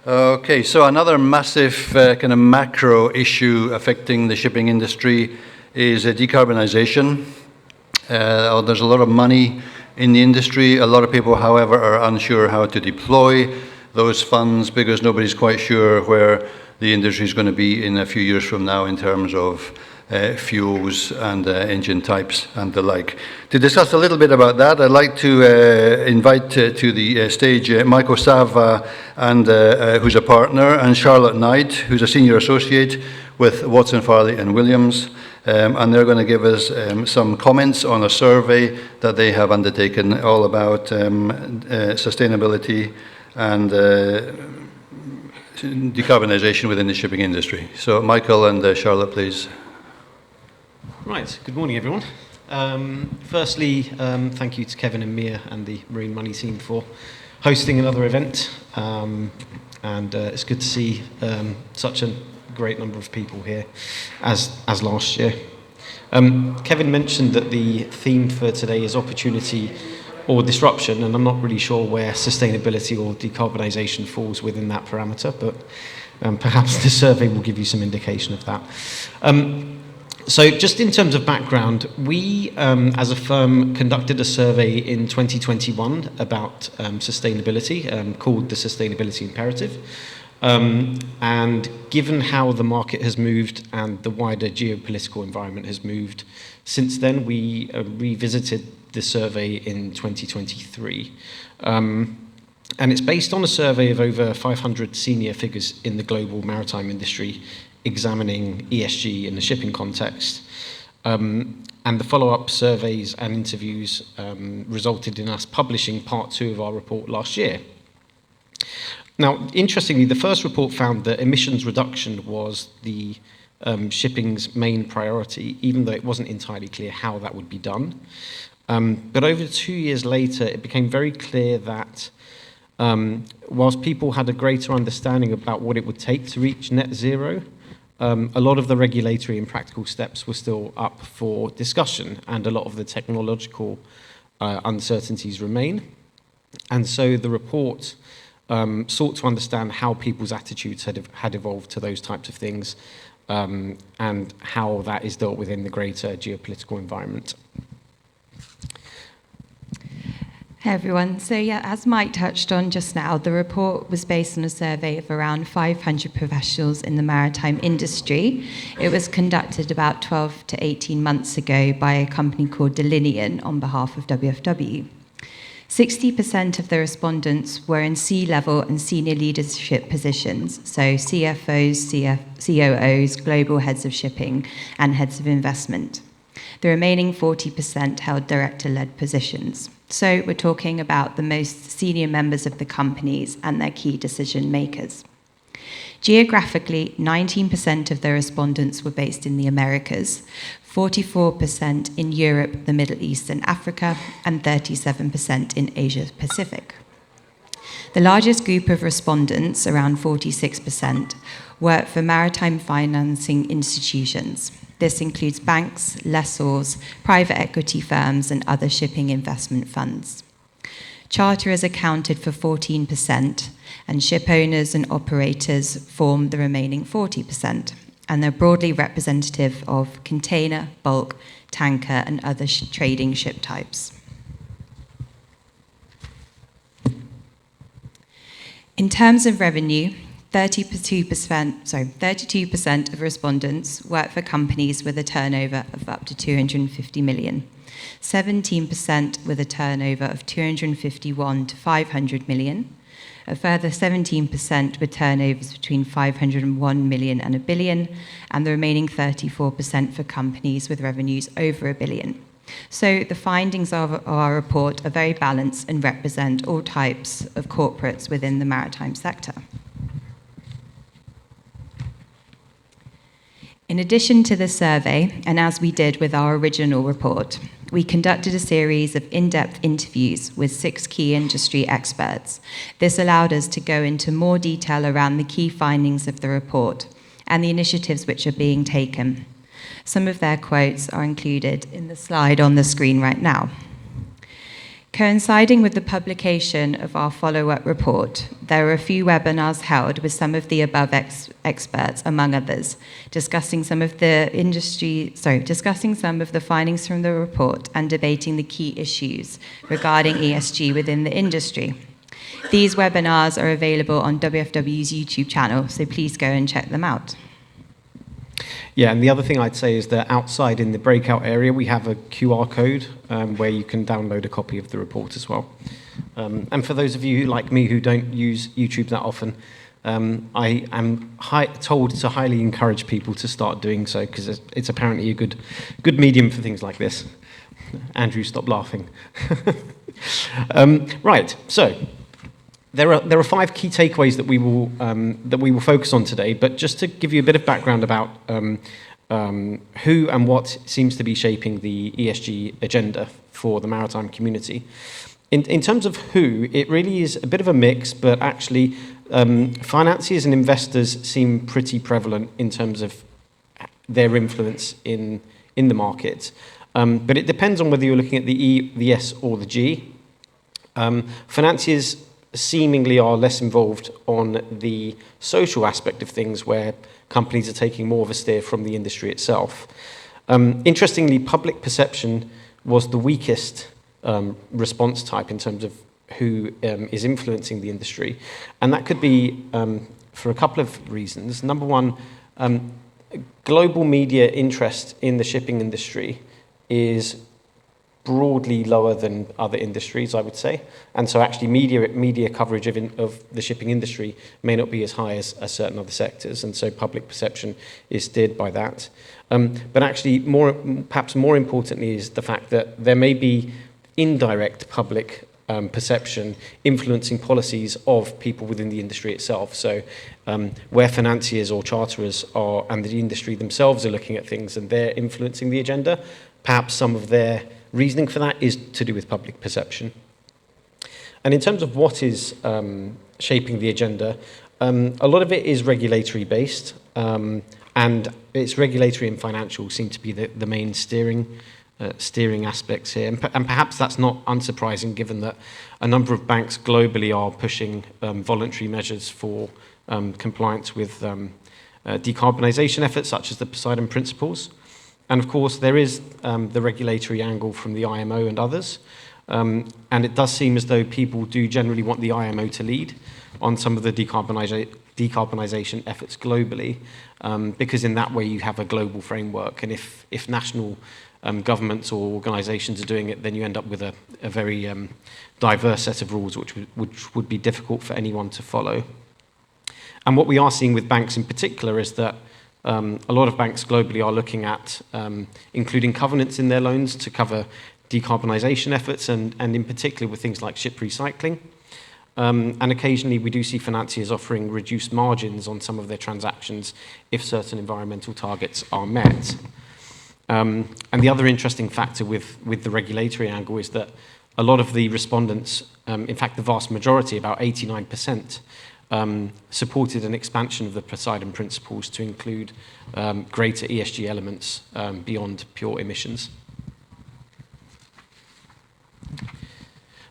Okay, so another massive kind of macro issue affecting the shipping industry is decarbonization. There's a lot of money in the industry. A lot of people, however, are unsure how to deploy those funds because nobody's quite sure where the industry is going to be in a few years from now in terms of fuels and engine types and the like. To discuss a little bit about that, I'd like to invite to the stage Michael Savva, and who's a partner, and Charlotte Knight, who's a senior associate with Watson, Farley and Williams. And they're going to give us some comments on a survey that they have undertaken all about sustainability and decarbonization within the shipping industry. So Michael and Charlotte, please. Right, good morning everyone. Firstly, thank you to Kevin and Mia and the Marine Money team for hosting another event. And it's good to see such a great number of people here as last year. Kevin mentioned that the theme for today is opportunity or disruption, and I'm not really sure where sustainability or decarbonisation falls within that parameter, but perhaps the survey will give you some indication of that. So just in terms of background, we as a firm conducted a survey in 2021 about sustainability called the Sustainability Imperative. And given how the market has moved and the wider geopolitical environment has moved, since then we revisited the survey in 2023. And it's based on a survey of over 500 senior figures in the global maritime industry examining ESG in the shipping context. And the follow-up surveys and interviews resulted in us publishing part 2 of our report last year. Now, interestingly, the first report found that emissions reduction was the shipping's main priority, even though it wasn't entirely clear how that would be done. But over 2 years later, it became very clear that whilst people had a greater understanding about what it would take to reach net zero, a lot of the regulatory and practical steps were still up for discussion, and a lot of the technological uncertainties remain. And so the report sought to understand how people's attitudes had evolved to those types of things, and how that is dealt with in the greater geopolitical environment. Hey everyone. So yeah, as Mike touched on just now, the report was based on a survey of around 500 professionals in the maritime industry. It was conducted about 12 to 18 months ago by a company called Delinean on behalf of WFW. 60% of the respondents were in C-level and senior leadership positions, so CFOs, COOs, global heads of shipping, and heads of investment. The remaining 40% held director-led positions. So we're talking about the most senior members of the companies and their key decision makers. Geographically, 19% of the respondents were based in the Americas, 44% in Europe, the Middle East and Africa, and 37% in Asia Pacific. The largest group of respondents, around 46%, work for maritime financing institutions. This includes banks, lessors, private equity firms, and other shipping investment funds. Charterers accounted for 14%, and ship owners and operators form the remaining 40%, and they're broadly representative of container, bulk, tanker, and other trading ship types. In terms of revenue, 32% of respondents work for companies with a turnover of up to 250 million, 17% with a turnover of 251 to 500 million, a further 17% with turnovers between 501 million and a billion, and the remaining 34% for companies with revenues over a billion. So the findings of our report are very balanced and represent all types of corporates within the maritime sector. In addition to the survey, and as we did with our original report, we conducted a series of in-depth interviews with 6 key industry experts. This allowed us to go into more detail around the key findings of the report and the initiatives which are being taken. Some of their quotes are included in the slide on the screen right now. Coinciding with the publication of our follow-up report, there were a few webinars held with some of the above experts, among others, discussing some of the findings from the report and debating the key issues regarding ESG within the industry. These webinars are available on WFW's YouTube channel, so please go and check them out. Yeah, and the other thing I'd say is that outside in the breakout area, we have a QR code where you can download a copy of the report as well. And for those of you like me who don't use YouTube that often, I am told to highly encourage people to start doing so because it's apparently a good medium for things like this. Andrew, stop laughing. Right, so there are 5 key takeaways that we will focus on today. But just to give you a bit of background about who and what seems to be shaping the ESG agenda for the maritime community. In terms of who, it really is a bit of a mix, but actually financiers and investors seem pretty prevalent in terms of their influence in the market. But it depends on whether you're looking at the E, the S, or the G. Financiers seemingly are less involved on the social aspect of things, where companies are taking more of a steer from the industry itself. Interestingly, public perception was the weakest response type in terms of who is influencing the industry. And that could be for a couple of reasons. Number one, global media interest in the shipping industry is broadly lower than other industries, I would say. And so actually media coverage of the shipping industry may not be as high as certain other sectors, and so public perception is steered by that. But actually, perhaps more importantly, is the fact that there may be indirect public perception influencing policies of people within the industry itself. So where financiers or charterers are, and the industry themselves are looking at things and they're influencing the agenda, perhaps some of their reasoning for that is to do with public perception. And in terms of what is shaping the agenda, a lot of it is regulatory based, and it's regulatory and financial seem to be the main steering aspects here. And perhaps that's not unsurprising, given that a number of banks globally are pushing voluntary measures for compliance with decarbonisation efforts, such as the Poseidon Principles. And of course, there is the regulatory angle from the IMO and others. And it does seem as though people do generally want the IMO to lead on some of the decarbonisation efforts globally, because in that way you have a global framework. And if national governments or organisations are doing it, then you end up with a very diverse set of rules, which would be difficult for anyone to follow. And what we are seeing with banks in particular is that a lot of banks globally are looking at including covenants in their loans to cover decarbonisation efforts, and in particular with things like ship recycling. And occasionally we do see financiers offering reduced margins on some of their transactions if certain environmental targets are met. And the other interesting factor with the regulatory angle is that a lot of the respondents, in fact the vast majority, about 89%, supported an expansion of the Poseidon Principles to include greater ESG elements beyond pure emissions.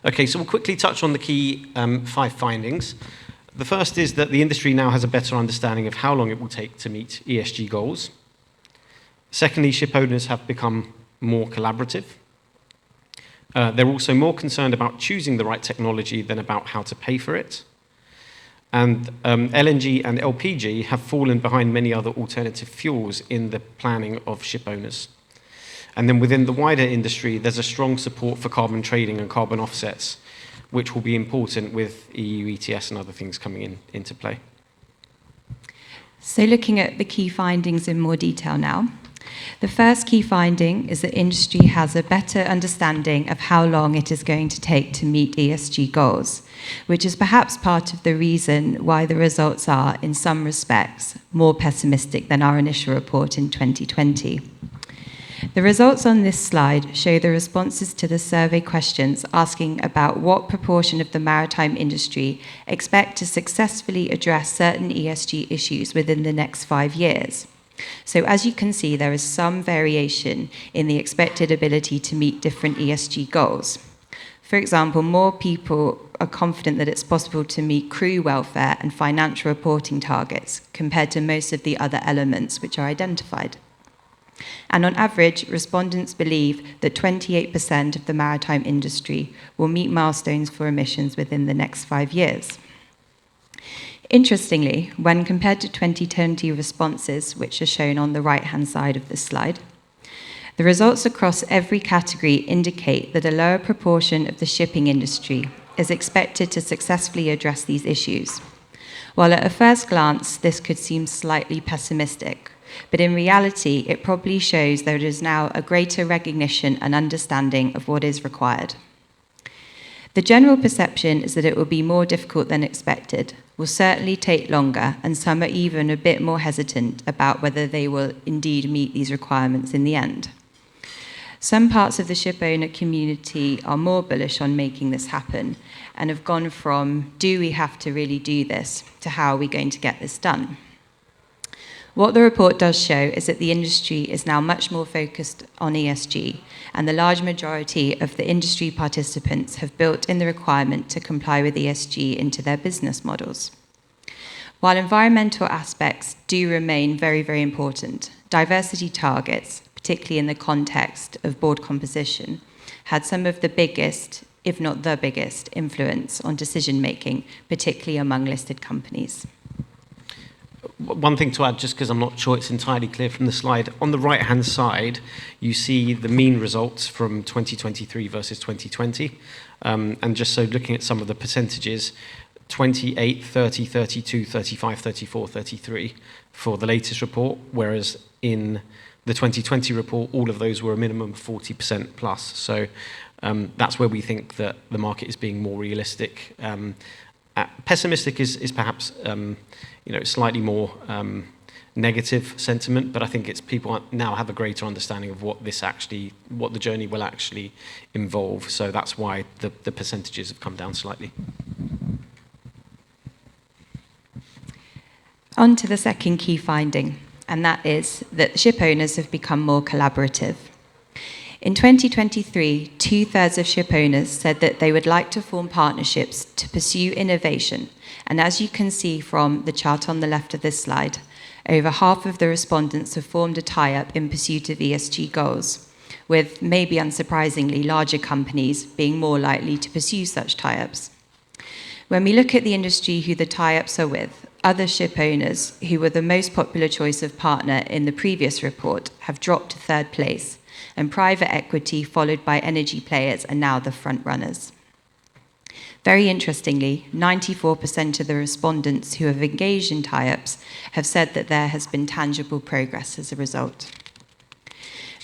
Okay, so we'll quickly touch on the key 5 findings. The first is that the industry now has a better understanding of how long it will take to meet ESG goals. Secondly, ship owners have become more collaborative. They're also more concerned about choosing the right technology than about how to pay for it. And LNG and LPG have fallen behind many other alternative fuels in the planning of ship owners. And then within the wider industry, there's a strong support for carbon trading and carbon offsets, which will be important with EU ETS and other things coming into play. So looking at the key findings in more detail now. The first key finding is that industry has a better understanding of how long it is going to take to meet ESG goals, which is perhaps part of the reason why the results are, in some respects, more pessimistic than our initial report in 2020. The results on this slide show the responses to the survey questions asking about what proportion of the maritime industry expect to successfully address certain ESG issues within the next 5 years. So as you can see, there is some variation in the expected ability to meet different ESG goals. For example, more people are confident that it's possible to meet crew welfare and financial reporting targets compared to most of the other elements which are identified. And on average, respondents believe that 28% of the maritime industry will meet milestones for emissions within the next 5 years. Interestingly, when compared to 2020 responses, which are shown on the right-hand side of this slide, the results across every category indicate that a lower proportion of the shipping industry is expected to successfully address these issues. While at a first glance, this could seem slightly pessimistic, but in reality, it probably shows there is now a greater recognition and understanding of what is required. The general perception is that it will be more difficult than expected, will certainly take longer, and some are even a bit more hesitant about whether they will indeed meet these requirements in the end. Some parts of the ship owner community are more bullish on making this happen and have gone from, do we have to really do this, to how are we going to get this done? What the report does show is that the industry is now much more focused on ESG, and the large majority of the industry participants have built in the requirement to comply with ESG into their business models. While environmental aspects do remain very, very important, diversity targets, particularly in the context of board composition, had some of the biggest, if not the biggest, influence on decision-making, particularly among listed companies. One thing to add, just because I'm not sure it's entirely clear from the slide, on the right-hand side, you see the mean results from 2023 versus 2020. And just so looking at some of the percentages, 28, 30, 32, 35, 34, 33 for the latest report, whereas in the 2020 report, all of those were a minimum of 40% plus. So that's where we think that the market is being more realistic. Pessimistic is perhaps slightly more negative sentiment, but I think it's people now have a greater understanding of what the journey will actually involve. So that's why the percentages have come down slightly. On to the second key finding, and that is that ship owners have become more collaborative. In 2023, 2/3 of ship owners said that they would like to form partnerships to pursue innovation. And as you can see from the chart on the left of this slide, over half of the respondents have formed a tie-up in pursuit of ESG goals, with maybe unsurprisingly larger companies being more likely to pursue such tie-ups. When we look at the industry who the tie-ups are with, other ship owners who were the most popular choice of partner in the previous report have dropped to third place, and private equity followed by energy players are now the front runners. Very interestingly, 94% of the respondents who have engaged in tie-ups have said that there has been tangible progress as a result.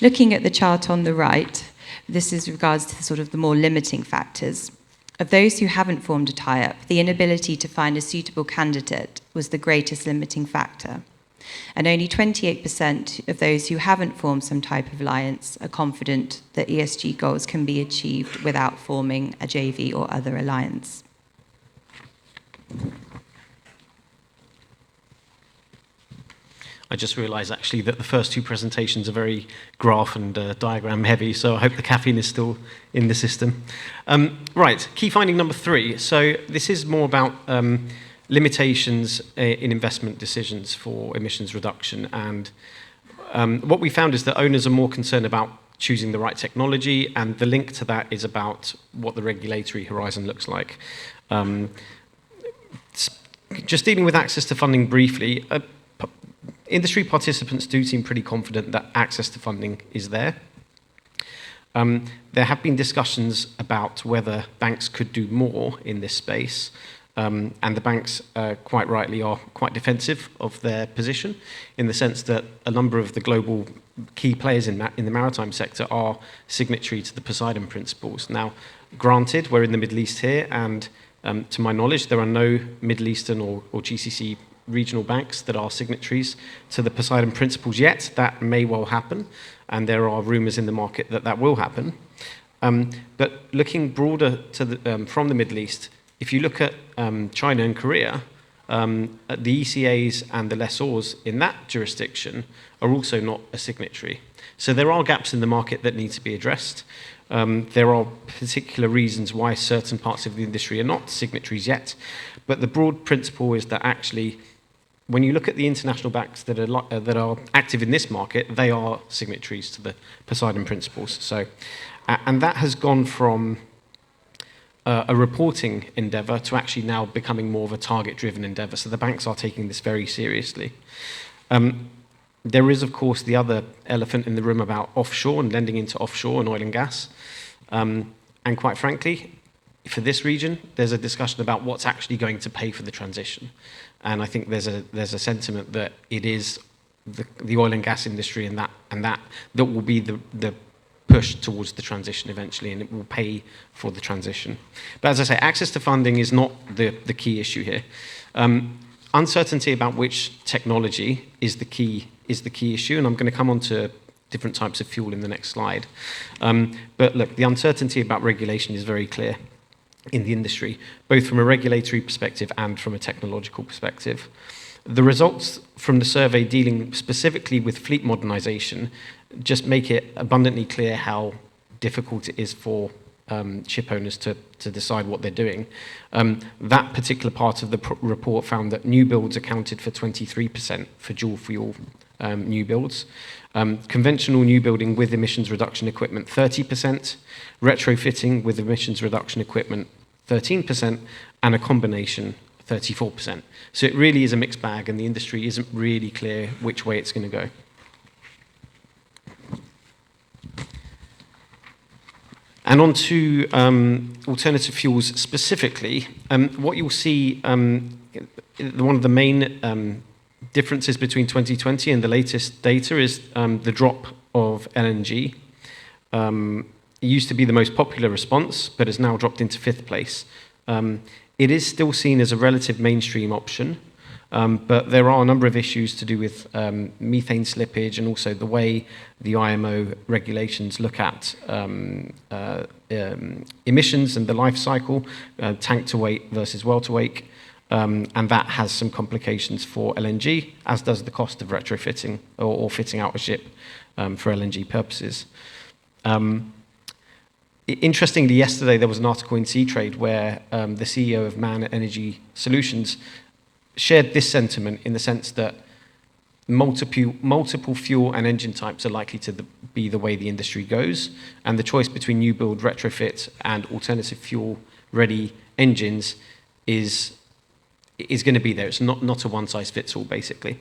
Looking at the chart on the right, this is regards to sort of the more limiting factors. Of those who haven't formed a tie-up, the inability to find a suitable candidate was the greatest limiting factor. And only 28% of those who haven't formed some type of alliance are confident that ESG goals can be achieved without forming a JV or other alliance. I just realised actually that the first two presentations are very graph and diagram heavy, so I hope the caffeine is still in the system. Right, key finding number 3. So this is more about limitations in investment decisions for emissions reduction. And what we found is that owners are more concerned about choosing the right technology, and the link to that is about what the regulatory horizon looks like. Just dealing with access to funding briefly, industry participants do seem pretty confident that access to funding is there. There have been discussions about whether banks could do more in this space, and the banks, quite rightly, are quite defensive of their position in the sense that a number of the global key players in the maritime sector are signatory to the Poseidon Principles. Now, granted, we're in the Middle East here, and to my knowledge, there are no Middle Eastern or GCC regional banks that are signatories to the Poseidon Principles yet. That may well happen, and there are rumours in the market that that will happen. But looking broader to from the Middle East, if you look at China and Korea, the ECAs and the lessors in that jurisdiction are also not a signatory. So there are gaps in the market that need to be addressed. There are particular reasons why certain parts of the industry are not signatories yet, but the broad principle is that actually, when you look at the international banks that are active in this market, they are signatories to the Poseidon Principles. So, and that has gone from a reporting endeavour to actually now becoming more of a target-driven endeavour. So the banks are taking this very seriously. There is, of course, the other elephant in the room about offshore and lending into offshore and oil and gas. And quite frankly, for this region, there's a discussion about what's actually going to pay for the transition. And I think there's a sentiment that it is the oil and gas industry and that will be the push towards the transition eventually, and it will pay for the transition. But as I say, access to funding is not the key issue here. Uncertainty about which technology is the key issue, and I'm going to come on to different types of fuel in the next slide. But look, the uncertainty about regulation is very clear in the industry, both from a regulatory perspective and from a technological perspective. The results from the survey dealing specifically with fleet modernization just make it abundantly clear how difficult it is for ship owners to decide what they're doing. That particular part of the report found that new builds accounted for 23% for dual fuel new builds. Conventional new building with emissions reduction equipment, 30%, retrofitting with emissions reduction equipment, 13%, and a combination, 34%. So it really is a mixed bag, and the industry isn't really clear which way it's going to go. And on to alternative fuels specifically, what you'll see, one of the main differences between 2020 and the latest data is the drop of LNG. It used to be the most popular response, but has now dropped into 5th place. It is still seen as a relative mainstream option, but there are a number of issues to do with methane slippage and also the way the IMO regulations look at emissions and the life cycle, tank to weight versus well to wake, and that has some complications for LNG, as does the cost of retrofitting or fitting out a ship for LNG purposes. Interestingly, yesterday there was an article in Sea Trade where the CEO of Man Energy Solutions shared this sentiment in the sense that multiple fuel and engine types are likely to be the way the industry goes, and the choice between new build, retrofit, and alternative fuel-ready engines is going to be there. It's not a one-size-fits-all, basically.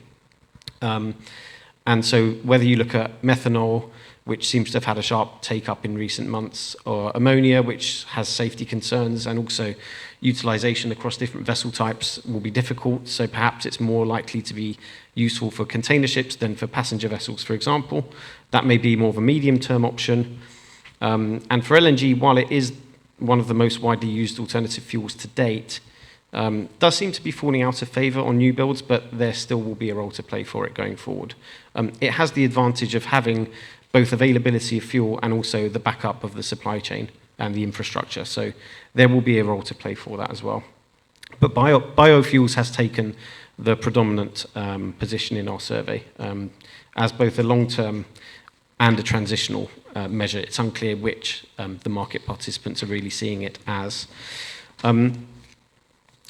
And so whether you look at methanol, which seems to have had a sharp take-up in recent months, or ammonia, which has safety concerns, and also utilization across different vessel types will be difficult, so perhaps it's more likely to be useful for container ships than for passenger vessels, for example. That may be more of a medium-term option. And for LNG, while it is one of the most widely used alternative fuels to date, does seem to be falling out of favour on new builds, but there still will be a role to play for it going forward. It has the advantage of having both availability of fuel and also the backup of the supply chain and the infrastructure. So there will be a role to play for that as well. But biofuels has taken the predominant position in our survey as both a long-term and a transitional measure. It's unclear which the market participants are really seeing it as. And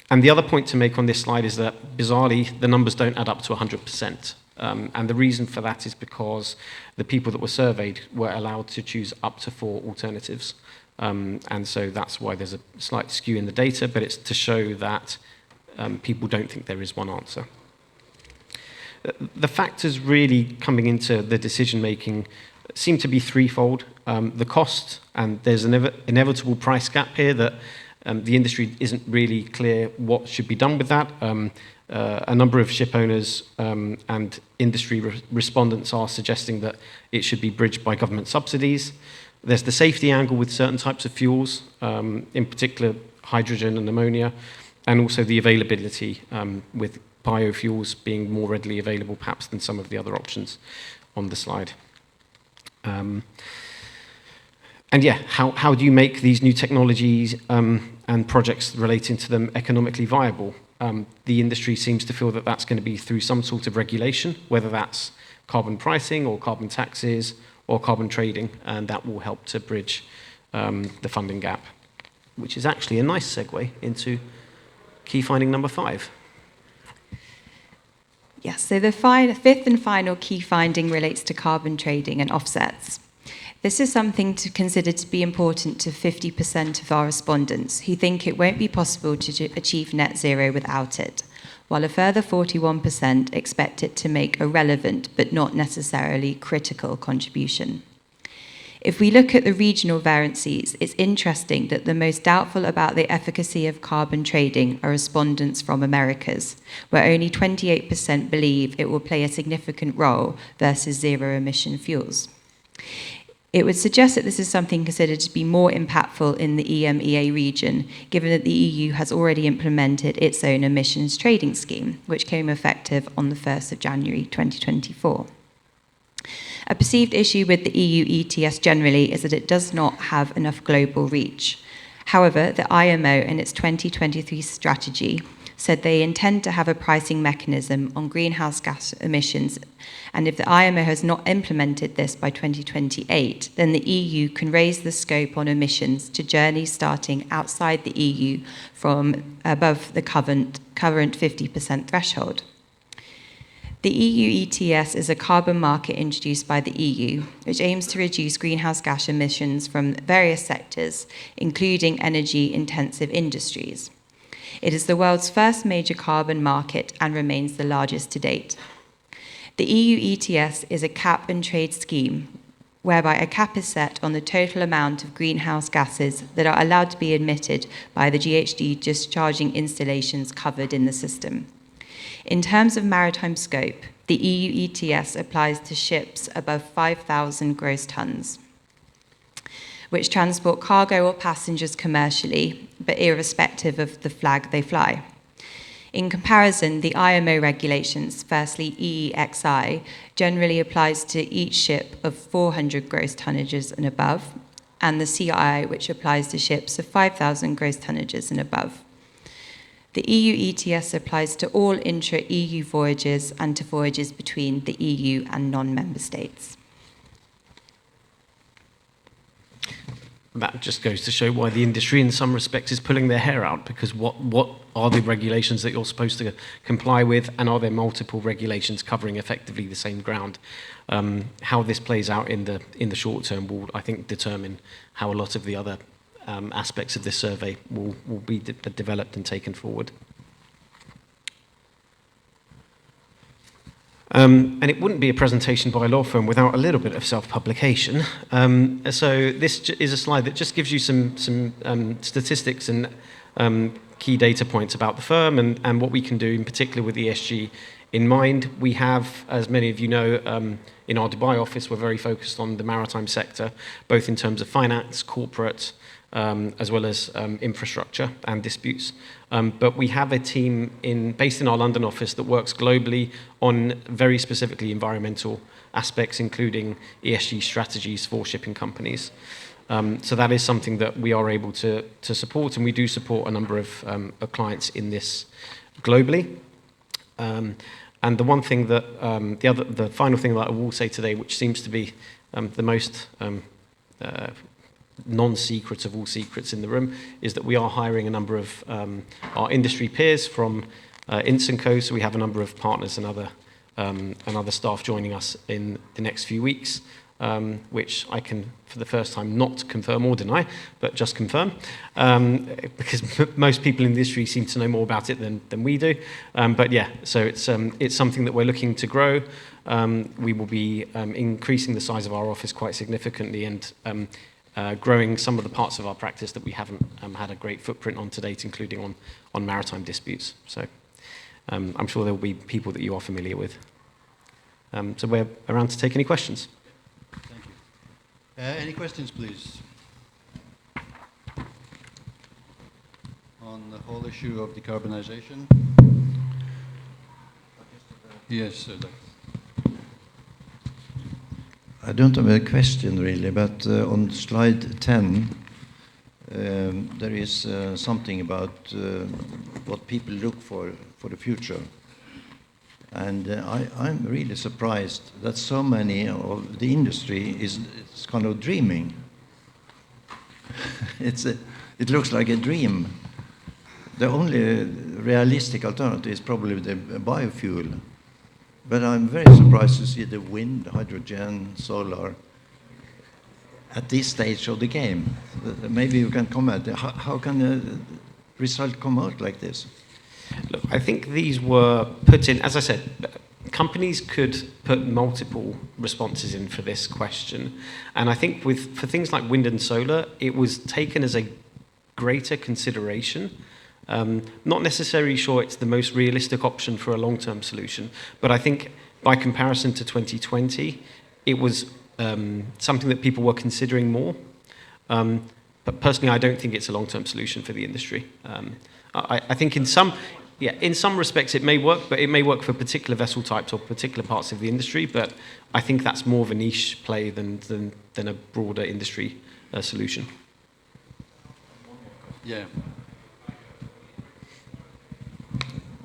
the other point to make on this slide is that, bizarrely, the numbers don't add up to 100%. And the reason for that is because the people that were surveyed were allowed to choose up to 4 alternatives. And so that's why there's a slight skew in the data, but it's to show that people don't think there is one answer. The factors really coming into the decision-making seem to be threefold. The cost, and there's an inevitable price gap here that the industry isn't really clear what should be done with that. A number of ship owners and industry respondents are suggesting that it should be bridged by government subsidies. There's the safety angle with certain types of fuels, in particular hydrogen and ammonia, and also the availability with biofuels being more readily available perhaps than some of the other options on the slide. And yeah, how do you make these new technologies and projects relating to them economically viable? The industry seems to feel that that's going to be through some sort of regulation, whether that's carbon pricing or carbon taxes or carbon trading, and that will help to bridge the funding gap, which is actually a nice segue into key finding number 5. Yes, so the fifth and final key finding relates to carbon trading and offsets. This is something to consider to be important to 50% of our respondents who think it won't be possible to achieve net zero without it, while a further 41% expect it to make a relevant but not necessarily critical contribution. If we look at the regional variances, it's interesting that the most doubtful about the efficacy of carbon trading are respondents from Americas, where only 28% believe it will play a significant role versus zero-emission fuels. It would suggest that this is something considered to be more impactful in the EMEA region, given that the EU has already implemented its own emissions trading scheme, which came effective on the 1st of January 2024. A perceived issue with the EU ETS generally is that it does not have enough global reach. However, the IMO in its 2023 strategy said they intend to have a pricing mechanism on greenhouse gas emissions, and if the IMO has not implemented this by 2028, then the EU can raise the scope on emissions to journeys starting outside the EU from above the current 50% threshold. The EU ETS is a carbon market introduced by the EU, which aims to reduce greenhouse gas emissions from various sectors, including energy-intensive industries. It is the world's first major carbon market and remains the largest to date. The EU ETS is a cap and trade scheme, whereby a cap is set on the total amount of greenhouse gases that are allowed to be emitted by the GHG discharging installations covered in the system. In terms of maritime scope, the EU ETS applies to ships above 5,000 gross tons, which transport cargo or passengers commercially, but irrespective of the flag they fly. In comparison, the IMO regulations, firstly EEXI, generally applies to each ship of 400 gross tonnages and above, and the CII, which applies to ships of 5,000 gross tonnages and above. The EU ETS applies to all intra-EU voyages and to voyages between the EU and non-member states. That just goes to show why the industry in some respects is pulling their hair out, because what are the regulations that you're supposed to comply with, and are there multiple regulations covering effectively the same ground? How this plays out in the short term will, I think, determine how a lot of the other aspects of this survey will be developed and taken forward. And it wouldn't be a presentation by a law firm without a little bit of self-publication. So this is a slide that just gives you some statistics and key data points about the firm and what we can do, in particular with ESG in mind. We have, as many of you know, in our Dubai office, we're very focused on the maritime sector, both in terms of finance, corporate, as well as infrastructure and disputes. But we have a team based in our London office that works globally on very specifically environmental aspects, including ESG strategies for shipping companies. So that is something that we are able to support, and we do support a number of clients in this globally. And the one thing that, the final thing that I will say today, which seems to be the most non-secret of all secrets in the room, is that we are hiring a number of our industry peers from Incenco. So we have a number of partners and other staff joining us in the next few weeks, which I can, for the first time, not confirm or deny, but just confirm, because most people in the industry seem to know more about it than we do. But yeah, so it's something that we're looking to grow. We will be increasing the size of our office quite significantly and growing some of the parts of our practice that we haven't had a great footprint on to date, including on maritime disputes. So I'm sure there will be people that you are familiar with. So we're around to take any questions. Thank you. Any questions, please? On the whole issue of decarbonization? Yes, sir. I don't have a question really, but on slide 10, there is something about what people look for the future. And I'm really surprised that so many of the industry is kind of dreaming. it looks like a dream. The only realistic alternative is probably the biofuel. But I'm very surprised to see the wind, hydrogen, solar at this stage of the game. Maybe you can comment. How can a result come out like this? Look, I think these were put in, as I said, companies could put multiple responses in for this question. And I think for things like wind and solar, it was taken as a greater consideration. Not necessarily sure it's the most realistic option for a long-term solution, but I think by comparison to 2020, it was something that people were considering more. But personally, I don't think it's a long-term solution for the industry. I think in some respects it may work, but it may work for particular vessel types or particular parts of the industry, but I think that's more of a niche play than a broader industry solution. Yeah.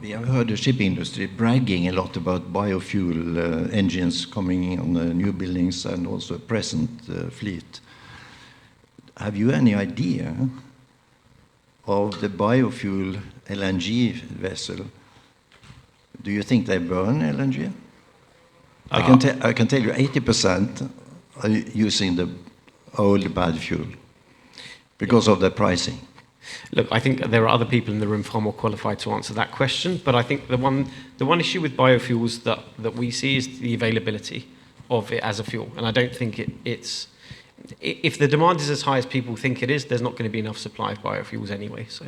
We have heard the shipping industry bragging a lot about biofuel engines coming in on the new buildings and also present fleet. Have you any idea of the biofuel LNG vessel? Do you think they burn LNG? I can tell you 80% are using the old bad fuel because of the pricing. Look, I think there are other people in the room far more qualified to answer that question, but I think the one issue with biofuels that we see is the availability of it as a fuel, and I don't think it's if the demand is as high as people think it is, there's not going to be enough supply of biofuels anyway. So,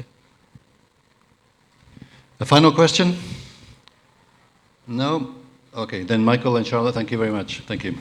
a final question? No? Okay, then Michael and Charlotte, thank you very much. Thank you.